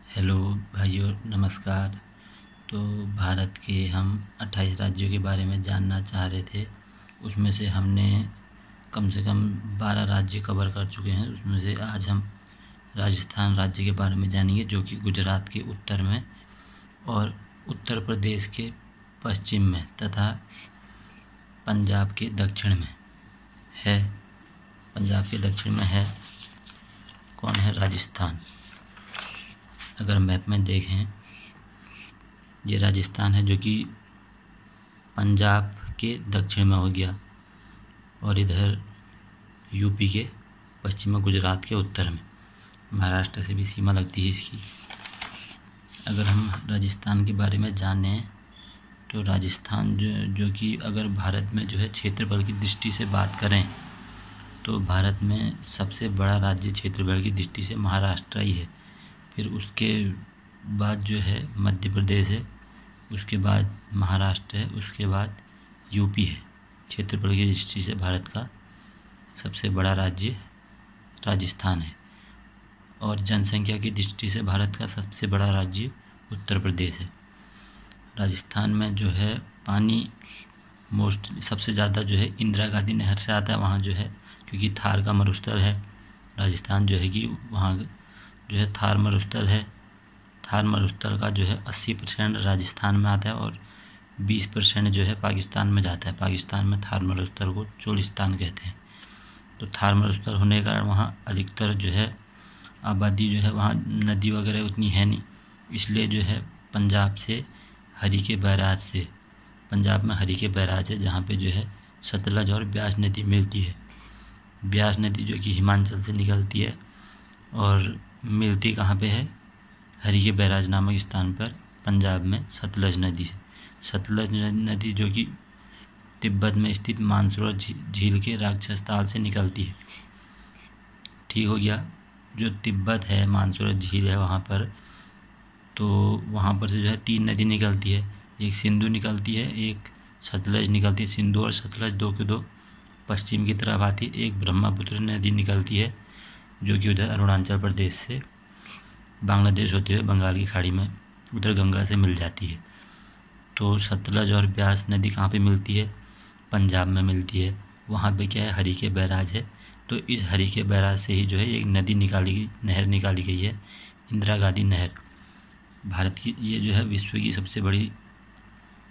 Hello भाइयों, नमस्कार। तो भारत के हम 28 राज्यों के बारे में जानना चाह रहे थे। उसमें से हमने कम से कम 12 राज्य कवर कर चुके हैं। उसमें से आज हम राजस्थान राज्य के बारे में जानेंगे, जो कि गुजरात के उत्तर में और उत्तर प्रदेश के पश्चिम में तथा पंजाब के दक्षिण में है। पंजाब के दक्षिण में है कौन है? राजस्थान। अगर मैप में देखें, ये राजस्थान है जो कि पंजाब के दक्षिण में हो गया, और इधर यूपी के पश्चिम में, गुजरात के उत्तर में, महाराष्ट्र से भी सीमा लगती है इसकी। अगर हम राजस्थान के बारे में जानें तो राजस्थान जो कि अगर भारत में जो है क्षेत्रफल की दृष्टि से बात करें तो भारत में सबसे बड़ा राज्य क्षेत्रफल की दृष्टि से महाराष्ट्र ही है। फिर उसके बाद जो है मध्य प्रदेश है, उसके बाद महाराष्ट्र है, उसके बाद यूपी है। क्षेत्रफल की दृष्टि से भारत का सबसे बड़ा राज्य राजस्थान है, और जनसंख्या की दृष्टि से भारत का सबसे बड़ा राज्य उत्तर प्रदेश है। राजस्थान में जो है पानी सबसे ज़्यादा जो है इंदिरा गांधी नहर से आता है। वहाँ जो है, क्योंकि थार का मरुस्थल है राजस्थान, जो है कि वहाँ जो है थार मरुस्थल है। थार मरुस्थल का जो है 80% राजस्थान में आता है और 20% जो है पाकिस्तान में जाता है। पाकिस्तान में थार मरुस्थल को चोलिस्तान कहते हैं। तो थार मरुस्थल होने के कारण वहाँ अधिकतर जो है आबादी जो है, वहाँ नदी वगैरह उतनी है नहीं, इसलिए जो है पंजाब से हरीके बैराज से, पंजाब में हरीके बैराज है जहाँ पे जो है सतलज और ब्यास नदी मिलती है। ब्यास नदी जो कि हिमाचल से निकलती है और मिलती कहाँ पे है? हरीके बैराज नामक स्थान पर, पंजाब में सतलज नदी से। सतलज नदी जो कि तिब्बत में स्थित मानसरोवर झील के राक्षस ताल से निकलती है। ठीक हो गया। जो तिब्बत है, मानसरोवर झील है वहाँ पर, तो वहाँ पर से जो है 3 नदी निकलती है। एक सिंधु निकलती है, एक सतलज निकलती है। सिंधु और सतलज दो के दो पश्चिम की तरफ आती है। एक ब्रह्मपुत्र नदी निकलती है जो कि उधर अरुणाचल प्रदेश से बांग्लादेश होते हुए बंगाल की खाड़ी में उधर गंगा से मिल जाती है। तो सतलज और ब्यास नदी कहाँ पे मिलती है? पंजाब में मिलती है। वहाँ पे क्या है? हरीके बैराज है। तो इस हरीके बैराज से ही जो है एक नहर निकाली गई है, इंदिरा गांधी नहर। भारत की ये जो है विश्व की सबसे बड़ी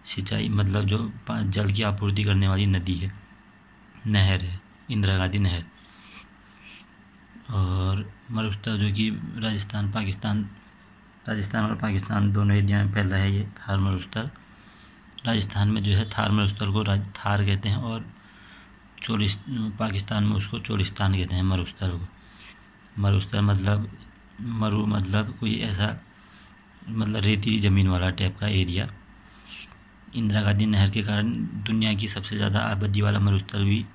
सिंचाई, मतलब जो जल की आपूर्ति करने वाली नदी है, नहर है, इंदिरा गांधी नहर। और मरुस्थल जो कि राजस्थान और पाकिस्तान दोनों एरिया में फैला है, ये थार मरुस्थल। राजस्थान में जो है थार मरुस्थल को थार कहते हैं, और पाकिस्तान में उसको चोलिस्तान कहते हैं, मरुस्थल को। मरुस्थल मतलब कोई ऐसा, मतलब रेतीली ज़मीन वाला टाइप का एरिया। इंदिरा गांधी नहर के कारण दुनिया की सबसे ज़्यादा आबादी वाला मरुस्थल भी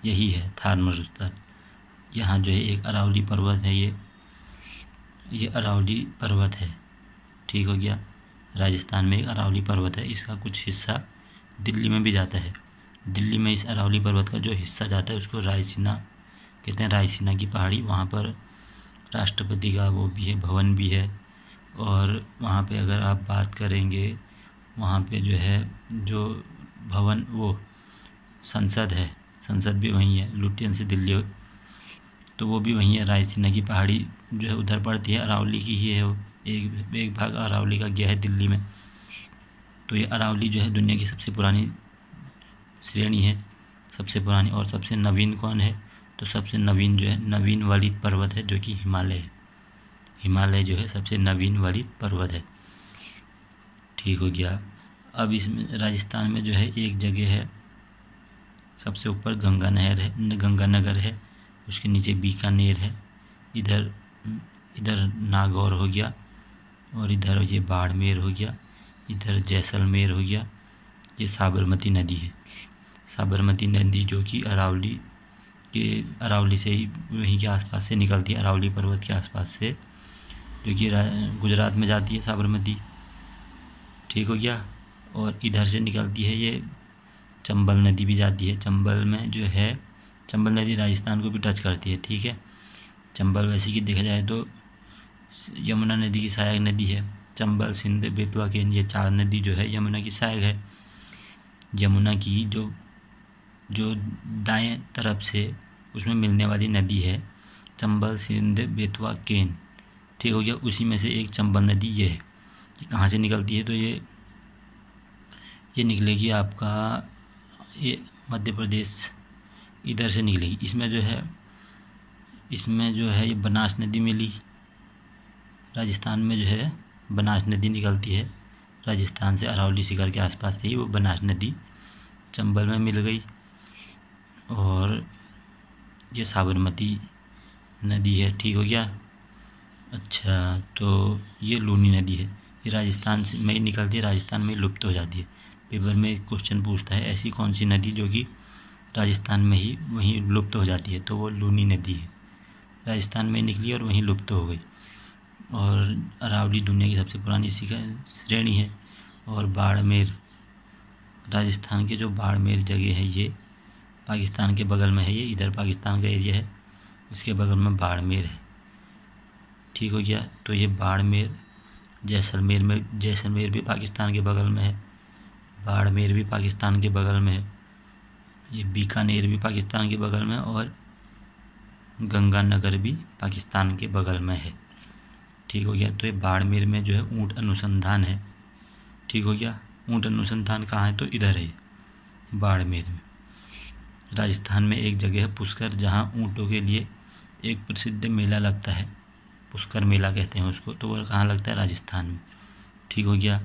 यही है, थार मरुस्थल। यहाँ जो है एक अरावली पर्वत है, ये अरावली पर्वत है। ठीक हो गया। राजस्थान में एक अरावली पर्वत है, इसका कुछ हिस्सा दिल्ली में भी जाता है। दिल्ली में इस अरावली पर्वत का जो हिस्सा जाता है उसको रायसीना कहते हैं, रायसीना की पहाड़ी। वहाँ पर राष्ट्रपति का वो भी है, भवन भी है। और वहाँ पे अगर आप बात करेंगे, वहाँ पे जो है जो भवन, वो संसद है, संसद भी वहीं है, लुटियन से दिल्ली, तो वो भी वहीं है। रायसीना की पहाड़ी जो है उधर पड़ती है, अरावली की ही है वो। एक भाग अरावली का गया है दिल्ली में। तो ये अरावली जो है दुनिया की सबसे पुरानी श्रेणी है, सबसे पुरानी। और सबसे नवीन कौन है? तो सबसे नवीन जो है नवीन वलित पर्वत है, जो कि हिमालय है। हिमालय जो है सबसे नवीन वलित पर्वत है। ठीक हो गया। अब इसमें राजस्थान में जो है एक जगह है, सबसे ऊपर गंगानगर है, उसके नीचे बीकानेर है, इधर नागौर हो गया, और इधर ये बाड़मेर हो गया, इधर जैसलमेर हो गया। ये साबरमती नदी है। साबरमती नदी जो कि अरावली से ही, वहीं के आसपास से निकलती है, अरावली पर्वत के आसपास से, जो कि गुजरात में जाती है साबरमती। ठीक हो गया। और इधर से निकलती है ये चंबल नदी भी जाती है। चंबल में जो है, चंबल नदी राजस्थान को भी टच करती है। ठीक है। चंबल वैसे कि देखा जाए तो यमुना नदी की सहायक नदी है। चंबल, सिंध, बेतवा, केन, ये 4 नदी जो है यमुना की सहायक है। यमुना की जो दाएं तरफ से उसमें मिलने वाली नदी है चंबल, सिंध, बेतवा, केन, ठीक हो गया। उसी में से एक चंबल नदी ये है। ये कहाँ से निकलती है? तो ये निकलेगी आपका ये मध्य प्रदेश इधर से निकलेगी। इसमें जो है ये बनास नदी मिली। राजस्थान में जो है बनास नदी निकलती है। राजस्थान से अरावली शिखर के आसपास थी वो बनास नदी चंबल में मिल गई। और ये साबरमती नदी है, ठीक हो गया। अच्छा, तो ये लूनी नदी है। ये राजस्थान से में ही निकलती है, राजस्थान में लुप्त हो जाती है। पेपर में क्वेश्चन पूछता है ऐसी कौन सी नदी जो कि राजस्थान में ही वहीं लुप्त हो जाती है, तो वो लूनी नदी है। राजस्थान में निकली और वहीं लुप्त हो गई। और अरावली दुनिया की सबसे पुरानी श्रेणी है। और बाड़मेर, राजस्थान के जो बाड़मेर जगह है ये पाकिस्तान के बगल में है। ये इधर पाकिस्तान का एरिया है, इसके बगल में बाड़मेर है, ठीक हो गया। तो ये बाड़मेर, जैसलमेर भी पाकिस्तान के बगल में है, बाड़मेर भी पाकिस्तान के बगल में है, ये बीकानेर भी पाकिस्तान के बगल में, और गंगानगर भी पाकिस्तान के बगल में है, ठीक हो गया। तो ये बाड़मेर में जो है ऊँट अनुसंधान है, ठीक हो गया। ऊँट अनुसंधान कहाँ है? तो इधर है बाड़मेर में। राजस्थान में एक जगह है पुष्कर, जहाँ ऊँटों के लिए एक प्रसिद्ध मेला लगता है, पुष्कर मेला कहते हैं उसको। तो वो कहाँ लगता है? राजस्थान में, ठीक हो गया।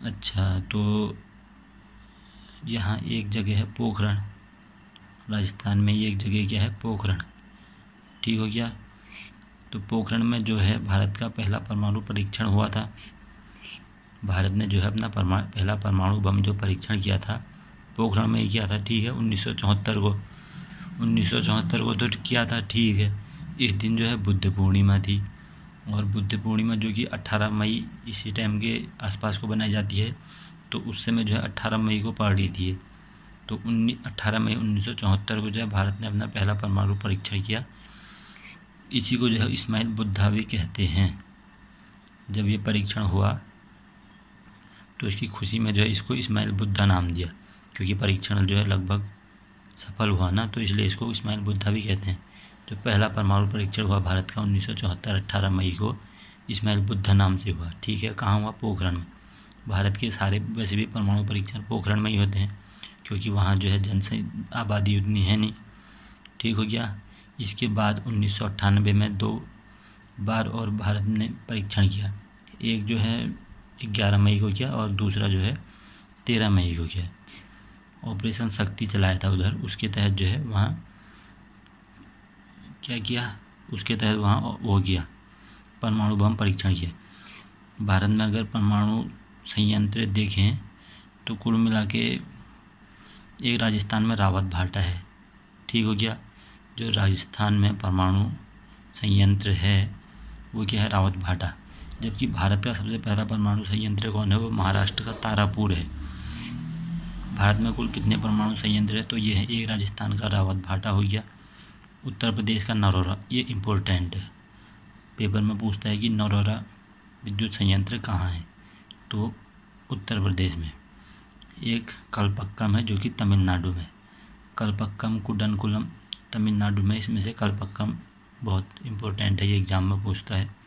अच्छा, तो यहाँ एक जगह है पोखरण, राजस्थान में ये एक जगह क्या है? पोखरण, ठीक हो गया। तो पोखरण में जो है भारत का पहला परमाणु परीक्षण हुआ था। भारत ने जो है अपना पहला परमाणु बम जो परीक्षण किया था पोखरण में ही किया था, ठीक है। 1974 को तो किया था, ठीक है। इस दिन जो है बुद्ध पूर्णिमा थी, और बुद्ध पूर्णिमा जो कि 18 मई इसी टाइम के आसपास को बनाई जाती है। तो उस समय जो है 18 मई को पड़ रही थी। तो 18 मई 1974 को जो है भारत ने अपना पहला परमाणु परीक्षण किया। इसी को जो है इस्माइल बुद्धा भी कहते हैं। जब ये परीक्षण हुआ तो इसकी खुशी में जो है इसको इस्माइल बुद्धा नाम दिया, क्योंकि परीक्षण जो है लगभग सफल हुआ ना, तो इसलिए इसको इस्माइल बुद्धा भी कहते हैं। जो पहला परमाणु परीक्षण हुआ भारत का 1974 18 मई को इस्माइल बुद्धा नाम से हुआ, ठीक है। कहाँ हुआ? पोखरण में। भारत के सारे वैसे भी परमाणु परीक्षण पोखरण में ही होते हैं, क्योंकि वहाँ जो है आबादी उतनी है नहीं, ठीक हो गया। इसके बाद 1998 में 2 बार और भारत ने परीक्षण किया। एक जो है 11 मई को किया और दूसरा जो है 13 मई को किया। ऑपरेशन शक्ति चलाया था उधर, उसके तहत जो है वहाँ क्या किया? उसके तहत वहाँ वो किया, परमाणु बम परीक्षण किया। भारत में अगर परमाणु संयंत्र देखें तो कुल मिला के एक राजस्थान में रावत भाटा है, ठीक हो गया। जो राजस्थान में परमाणु संयंत्र है वो क्या है? रावत भाटा। जबकि भारत का सबसे पहला परमाणु संयंत्र कौन है? वो महाराष्ट्र का तारापुर है। भारत में कुल कितने परमाणु संयंत्र है? तो ये है, एक राजस्थान का रावत भाटा हो गया, उत्तर प्रदेश का नरोरा, ये इम्पोर्टेंट है, पेपर में पूछता है कि नरोरा विद्युत संयंत्र कहाँ है? तो उत्तर प्रदेश में। एक कलपक्कम है जो कि तमिलनाडु में, कलपक्कम, कुडनकुलम तमिलनाडु में, इसमें से कलपक्कम बहुत इम्पोर्टेंट है, ये एग्जाम में पूछता है।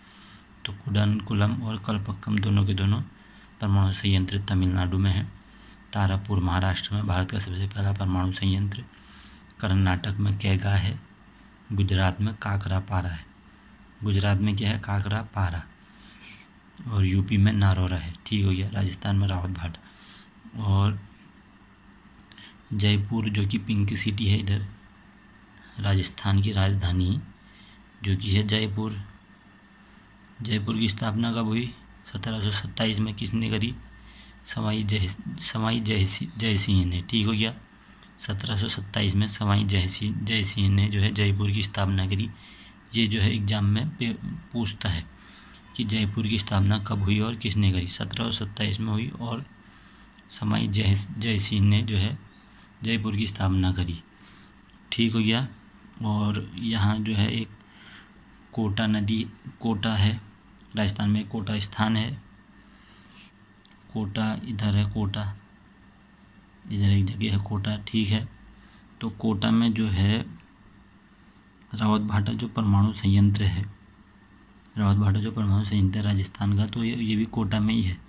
तो कुडनकुलम और कलपक्कम दोनों के दोनों परमाणु संयंत्र तमिलनाडु में है। तारापुर महाराष्ट्र में भारत का सबसे पहला परमाणु संयंत्र। कर्नाटक में कैगा है। गुजरात में काकरापारा है। गुजरात में क्या है? काकरापारा। और यूपी में नारौरा है, ठीक हो गया। राजस्थान में रावत भाटा। और जयपुर जो कि पिंक सिटी है इधर, राजस्थान की राजधानी जो कि है जयपुर। जयपुर की स्थापना कब हुई? 1727 में। किसने करी? सवाई जयसिंह ने, ठीक हो गया। 1727 में सवाई जयसिंह ने जो है जयपुर की स्थापना करी। ये जो है एग्जाम में पूछता है कि जयपुर की स्थापना कब हुई और किसने करी? 1727 में हुई और सवाई जयसिंह ने जो है जयपुर की स्थापना करी, ठीक हो गया। और यहाँ जो है एक कोटा नदी, कोटा है राजस्थान में कोटा स्थान है। कोटा इधर है, कोटा इधर एक जगह है कोटा, ठीक है। तो कोटा में जो है रावत भाटा जो परमाणु संयंत्र है, रावत भाटा जो परमाणु संयंत्र है राजस्थान का, तो ये भी कोटा में ही है।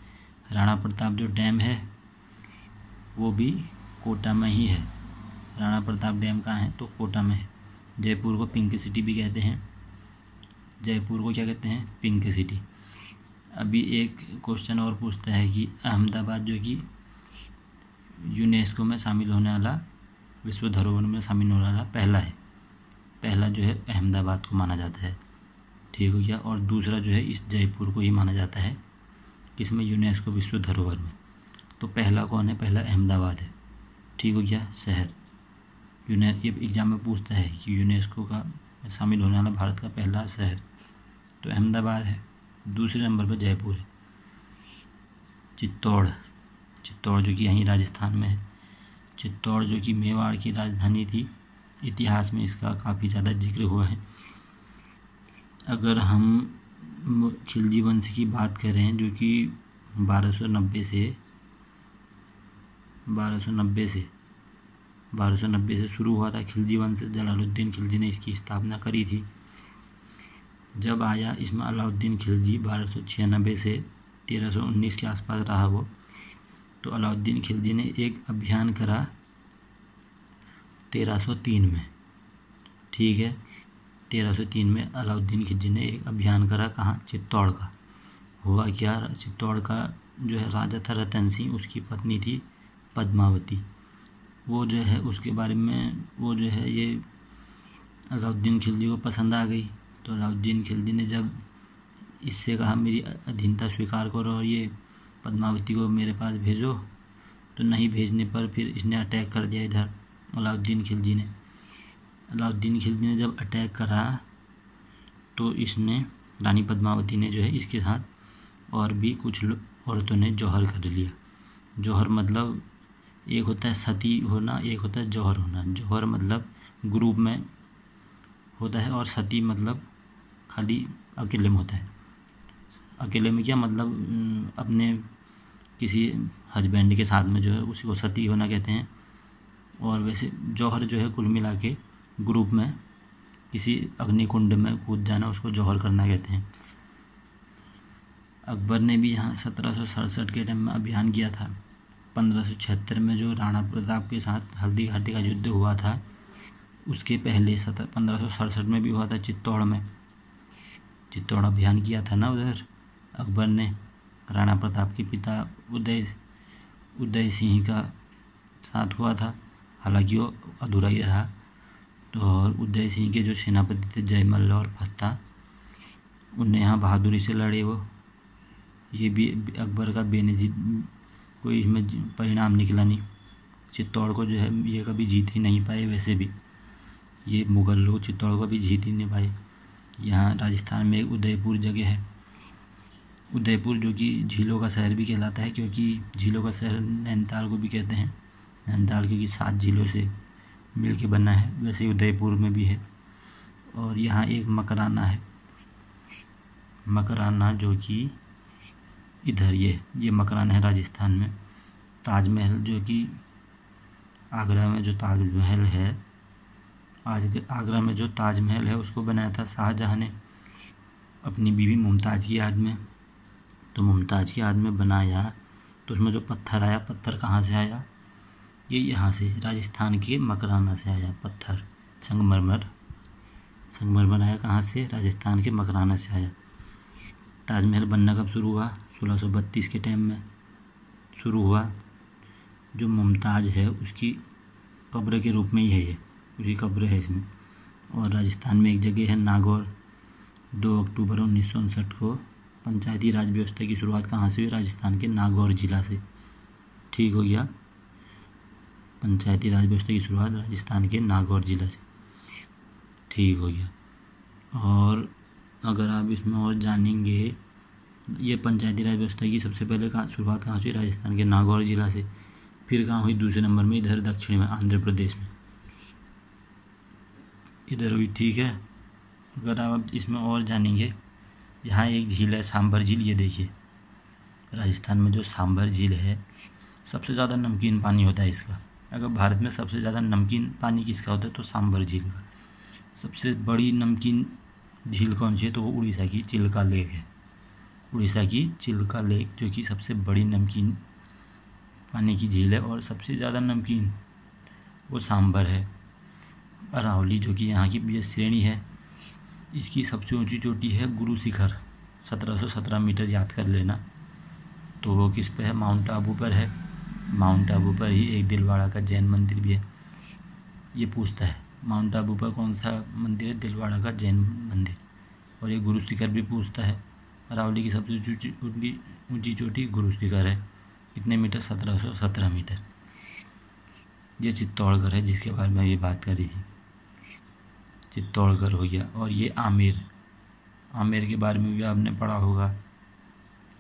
राणा प्रताप जो डैम है वो भी कोटा में ही है। राणा प्रताप डैम कहाँ है, तो कोटा में है। जयपुर को पिंक सिटी भी कहते हैं, जयपुर को क्या कहते हैं, पिंक सिटी। अभी एक क्वेश्चन और पूछता है कि अहमदाबाद जो कि यूनेस्को में शामिल होने वाला, विश्व धरोहर में शामिल होने वाला पहला जो है अहमदाबाद को माना जाता है, ठीक हो गया। और दूसरा जो है इस जयपुर को ही माना जाता है, किसमें, यूनेस्को विश्व धरोहर में। तो पहला कौन है, पहला अहमदाबाद है, ठीक हो गया, शहर। ये एग्जाम में पूछता है कि यूनेस्को का शामिल होने वाला भारत का पहला शहर, तो अहमदाबाद है। दूसरे नंबर पर जयपुर है। चित्तौड़ जो कि यहीं राजस्थान में है। चित्तौड़ जो कि मेवाड़ की राजधानी थी, इतिहास में इसका काफ़ी ज़्यादा जिक्र हुआ है। अगर हम खिलजी वंश की बात करें जो कि 1290 से शुरू हुआ था खिलजी वंश। जलालुद्दीन खिलजी ने इसकी स्थापना करी थी। जब आया इसमें अलाउद्दीन खिलजी 1296 से 1319 के आसपास रहा वो। तो अलाउद्दीन खिलजी ने एक अभियान करा 1303 में, ठीक है। 1303 में अलाउद्दीन खिलजी ने एक अभियान करा, कहाँ, चित्तौड़ का। हुआ क्या, चित्तौड़ का जो है राजा था रतन सिंह, उसकी पत्नी थी पद्मावती। वो जो है उसके बारे में वो जो है ये अलाउद्दीन खिलजी को पसंद आ गई। तो अलाउद्दीन खिलजी ने जब इससे कहा मेरी अधीनता स्वीकार करो और ये पद्मावती को मेरे पास भेजो, तो नहीं भेजने पर फिर इसने अटैक कर दिया इधर अलाउद्दीन खिलजी ने। अलाउद्दीन खिलजी ने जब अटैक करा तो इसने, रानी पद्मावती ने जो है इसके साथ और भी कुछ औरतों ने जौहर कर लिया। जौहर मतलब एक होता है सती होना, एक होता है जौहर होना। जौहर मतलब ग्रुप में होता है और सती मतलब खाली अकेले में होता है। अकेले में क्या मतलब, अपने किसी हस्बैंड के साथ में जो है उसी को सती होना कहते हैं। और वैसे जौहर जो है कुल मिला के ग्रुप में किसी अग्निकुंड में कूद जाना, उसको जौहर करना कहते हैं। अकबर ने भी यहाँ 1767 के टाइम में अभियान किया था। 1576 में जो राणा प्रताप के साथ हल्दी घाटी का युद्ध हुआ था, उसके पहले 1567 में भी हुआ था चित्तौड़ में। चित्तौड़ अभियान किया था ना उधर अकबर ने। राणा प्रताप के पिता उदय सिंह का साथ हुआ था, हालांकि वो अधूरा ही रहा। तो और उदय सिंह के जो सेनापति थे जयमल और फत्ता, उनने यहाँ बहादुरी से लड़े वो। ये भी अकबर का बेनजीर कोई इसमें परिणाम निकला नहीं। चित्तौड़ को जो है ये कभी जीत ही नहीं पाए। वैसे भी ये मुग़ल लोग चित्तौड़ को भी जीत ही नहीं पाए। यहाँ राजस्थान में एक उदयपुर जगह है, उदयपुर जो कि झीलों का शहर भी कहलाता है, क्योंकि झीलों का शहर नैनीताल को भी कहते हैं। नैनीताल क्योंकि 7 झीलों से मिल के बना है, वैसे उदयपुर में भी है। और यहाँ एक मकराना है, मकराना जो कि इधर ये मकराना है राजस्थान में। ताजमहल जो कि आगरा में जो ताजमहल है, आगरा में जो ताजमहल है उसको बनाया था शाहजहाँ ने अपनी बीवी मुमताज़ की याद में। तो मुमताज़ की याद में बनाया, तो उसमें जो पत्थर आया, पत्थर कहाँ से आया, ये यहाँ से राजस्थान के मकराना से आया पत्थर। संगमरमर आया कहाँ से, राजस्थान के मकराना से आया। ताजमहल बनना कब शुरू हुआ, 1632 के टाइम में शुरू हुआ। जो मुमताज़ है उसकी कब्र के रूप में ही है, ये उसकी कब्र है इसमें। और राजस्थान में एक जगह है नागौर। 2 अक्टूबर 1959 को पंचायती राज व्यवस्था की शुरुआत कहाँ से हुई, राजस्थान के नागौर जिला से। ठीक हो गया, पंचायती राज व्यवस्था की शुरुआत राजस्थान के नागौर जिला से। ठीक हो गया। और अगर आप इसमें और जानेंगे, ये पंचायती राज व्यवस्था की सबसे पहले शुरुआत कहाँ से हुई, राजस्थान के नागौर जिला से। फिर कहाँ हुई, दूसरे नंबर में इधर दक्षिण में आंध्र प्रदेश में इधर हुई। ठीक है। अगर आप इसमें और जानेंगे यहाँ एक झील है सांभर झील, ये देखिए राजस्थान में जो सांभर झील है सबसे ज़्यादा नमकीन पानी होता है इसका। अगर भारत में सबसे ज़्यादा नमकीन पानी किसका होता है तो सांभर झील का। सबसे बड़ी नमकीन झील कौन सी है तो वो उड़ीसा की चिल्का लेक है। उड़ीसा की चिल्का लेक जो कि सबसे बड़ी नमकीन पानी की झील है और सबसे ज़्यादा नमकीन वो सांभर है। अरावली जो कि यहाँ की बेस श्रेणी है, इसकी सबसे ऊंची चोटी है गुरु शिखर 1717 मीटर, याद कर लेना। तो वो किस पे है, माउंट आबू पर है। माउंट आबू पर ही एक दिलवाड़ा का जैन मंदिर भी है। ये पूछता है माउंट आबू पर कौन सा मंदिर है, दिलवाड़ा का जैन मंदिर। और ये गुरु शिखर भी पूछता है। अरावली की सबसे ऊंची चोटी गुरु शिखर है, कितने मीटर, 1717 मीटर। ये चित्तौड़गढ़ है जिसके बारे में अभी बात करी थी, चित्तौड़गढ़ हो गया। और ये आमेर, आमेर के बारे में भी आपने पढ़ा होगा।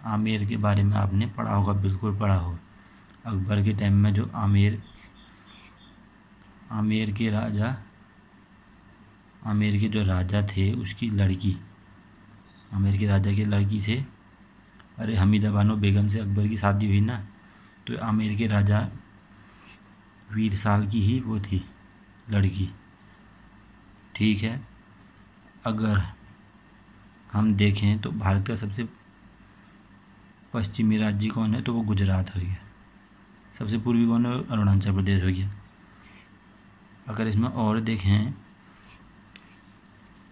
आमेर के बारे में आपने पढ़ा होगा, बिल्कुल पढ़ा होगा। अकबर के टाइम में जो आमेर के जो राजा थे उसकी लड़की, आमेर के राजा की लड़की से, अरे हमीदा बानो बेगम से अकबर की शादी हुई ना, तो आमेर के राजा वीर साल की ही वो थी लड़की। ठीक है। अगर हम देखें तो भारत का सबसे पश्चिमी राज्य कौन है तो वो गुजरात हो गया। सबसे पूर्वी कौन है, अरुणाचल प्रदेश हो गया। अगर इसमें और देखें,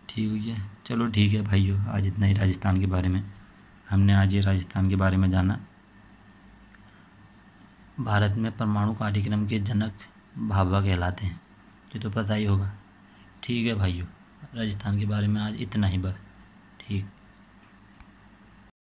ठीक हो गया। चलो ठीक है भाइयों, आज इतना ही राजस्थान के बारे में। हमने आज ये राजस्थान के बारे में जाना। भारत में परमाणु कार्यक्रम के जनक भाभा कहलाते हैं, ये तो पता ही होगा। ठीक है भाइयों, राजस्थान के बारे में आज इतना ही बस। ठीक।